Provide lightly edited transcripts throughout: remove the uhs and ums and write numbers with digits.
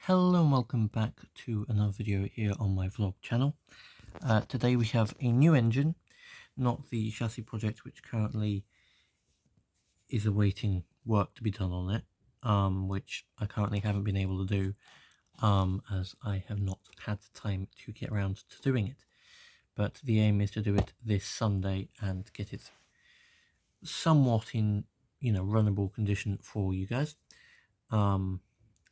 Hello and welcome back to another video here on my vlog channel. Today we have a new engine, not the chassis project which currently is awaiting work to be done on it, which I currently haven't been able to do as I have not had the time to get around to doing it. But the aim is to do it this Sunday and get it somewhat in, runnable condition for you guys.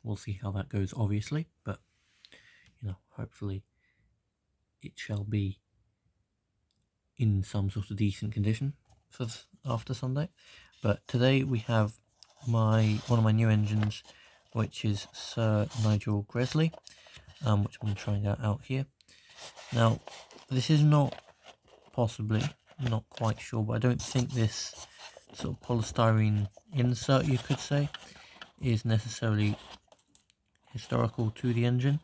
We'll see how that goes, obviously, but hopefully it shall be in some sort of decent condition for after Sunday. But today we have one of my new engines, which is Sir Nigel Gresley, which I'm going to try and get out here. Now, this is not quite sure, but I don't think this sort of polystyrene insert, you could say, is necessarily historical to the engine,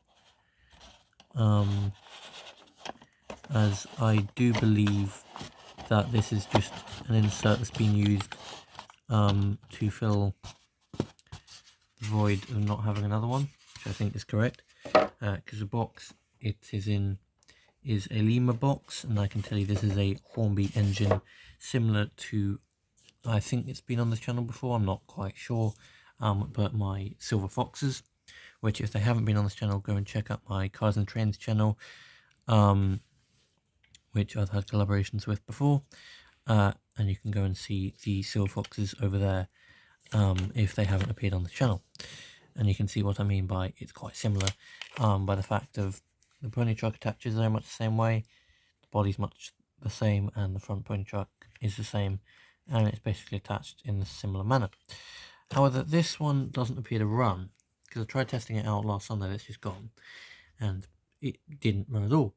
as I do believe that this is just an insert that's been used to fill the void of not having another one, which I think is correct, because the box it is in is a Lima box, and I can tell you this is a Hornby engine similar to, I think it's been on this channel before, I'm not quite sure, but my Silver Foxes, which if they haven't been on this channel, go and check out my Cars and Trains channel, which I've had collaborations with before, and you can go and see the Silver Foxes over there if they haven't appeared on the channel. And you can see what I mean by it's quite similar, by the fact of the pony truck attaches very much the same way, the body's much the same, and the front pony truck is the same, and it's basically attached in a similar manner. However, this one doesn't appear to run, because I tried testing it out last Sunday, it's just gone, and it didn't run at all.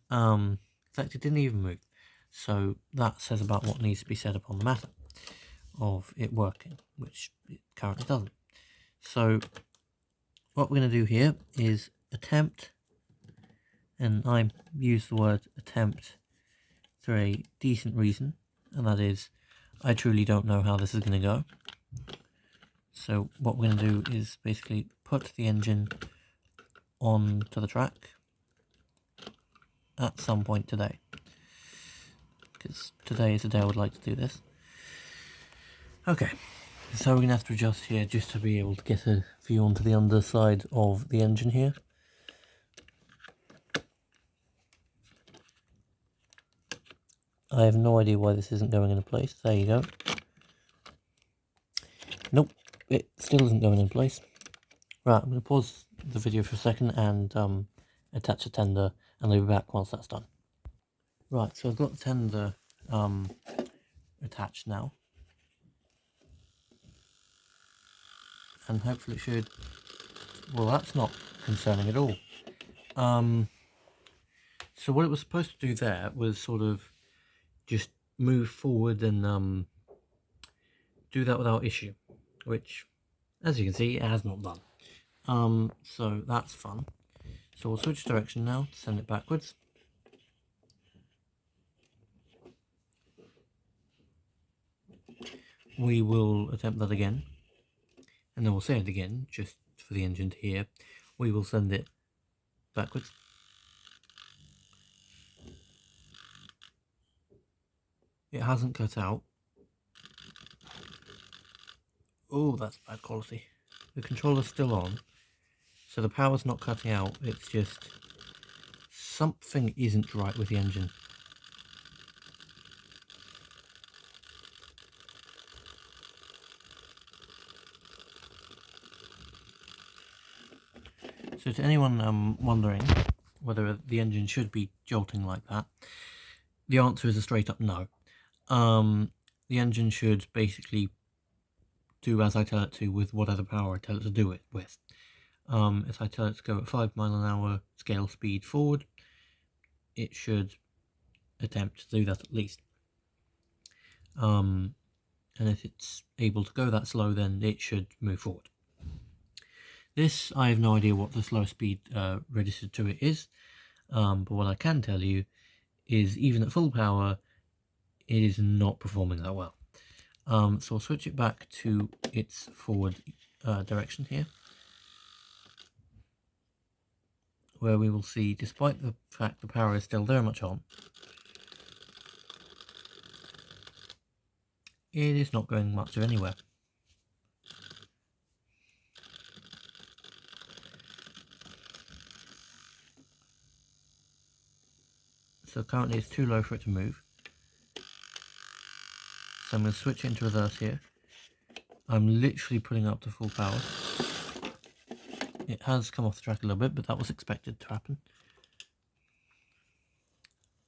In fact, it didn't even move. So that says about what needs to be said upon the matter of it working, which it currently doesn't. So what we're going to do here is attempt, and I use the word attempt for a decent reason, and that is I truly don't know how this is going to go. So what we're going to do is basically put the engine onto the track at some point today, because today is the day I would like to do this. Okay, so we're going to have to adjust here just to be able to get a view onto the underside of the engine here. I have no idea why this isn't going into place. There you go. Nope, it still isn't going in place. Right, I'm going to pause the video for a second and attach a tender, and I'll be back once that's done. Right, so I've got the tender attached now, and hopefully it should, well, that's not concerning at all. So what it was supposed to do there was sort of just move forward and do that without issue, which, as you can see, it has not done. So that's fun. So we'll switch direction now to send it backwards. We will attempt that again, and then we'll say it again, just for the engine to hear. We will send it backwards. It hasn't cut out. Oh, that's bad quality. The controller's still on, so the power's not cutting out, it's just something isn't right with the engine. So to anyone wondering whether the engine should be jolting like that, the answer is a straight up no. The engine should basically do as I tell it to with whatever power I tell it to do it with. If I tell it to go at 5 mph scale speed forward, it should attempt to do that at least. And if it's able to go that slow, then it should move forward. This, I have no idea what the slow speed registered to it is, but what I can tell you is even at full power, it is not performing that well. So I'll switch it back to its forward direction here. where we will see, despite the fact the power is still very much on, it is not going much of anywhere. So currently it's too low for it to move. So I'm going to switch it into reverse here. I'm literally putting up to full power. It has come off the track a little bit, but that was expected to happen.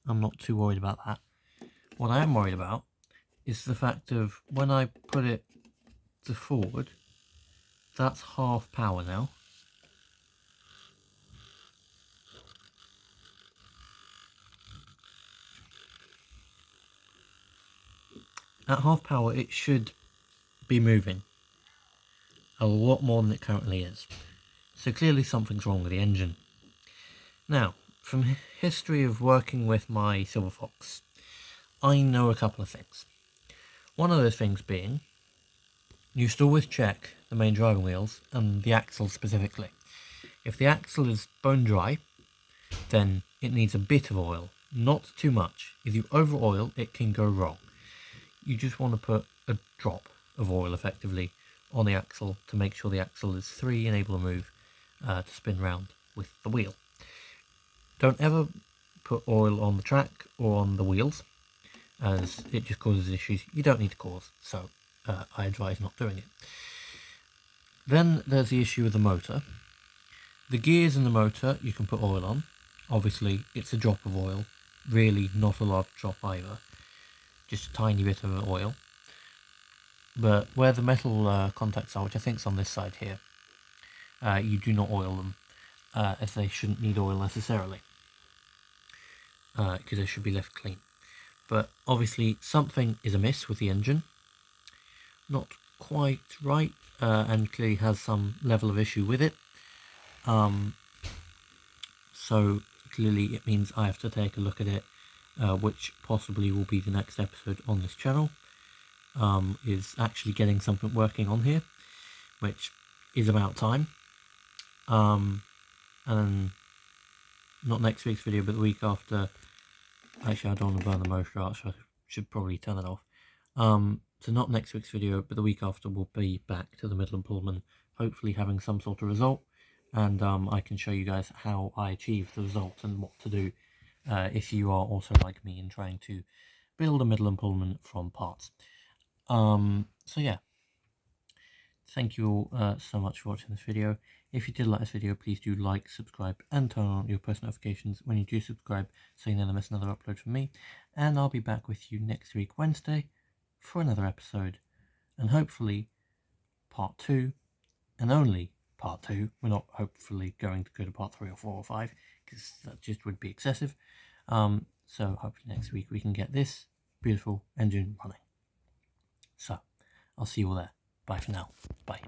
I'm not too worried about that. What I am worried about is the fact of when I put it to forward, that's half power now. At half power, it should be moving a lot more than it currently is. So clearly something's wrong with the engine. Now, from history of working with my Silver Fox, I know a couple of things. One of those things being, you should always check the main driving wheels and the axle specifically. If the axle is bone dry, then it needs a bit of oil, not too much. If you over oil, it can go wrong. You just want to put a drop of oil effectively on the axle to make sure the axle is free and able to move to spin round with the wheel. Don't ever put oil on the track or on the wheels, as it just causes issues you don't need to cause, so I advise not doing it. Then there's the issue with the motor. The gears in the motor you can put oil on. Obviously it's a drop of oil, really not a large drop either, just a tiny bit of oil. But where the metal contacts are, which I think is on this side here, you do not oil them, as they shouldn't need oil necessarily, because they should be left clean. But obviously something is amiss with the engine, not quite right, and clearly has some level of issue with it. So clearly it means I have to take a look at it, which possibly will be the next episode on this channel, is actually getting something working on here, which is about time. And not next week's video, but the week after. Actually, I don't want to burn the motor out, so I should probably turn it off. So not next week's video, but the week after we'll be back to the Midland Pullman, hopefully having some sort of result, and I can show you guys how I achieve the result and what to do if you are also like me in trying to build a Midland Pullman from parts. So yeah, thank you all so much for watching this video. If you did like this video, please do like, subscribe, and turn on your post notifications when you do subscribe, so you never miss another upload from me. And I'll be back with you next week, Wednesday, for another episode, and hopefully part 2, and only part 2. We're not hopefully going to go to part 3 or 4 or 5, because that just would be excessive. So hopefully next week we can get this beautiful engine running. So I'll see you all there. Bye for now. Bye.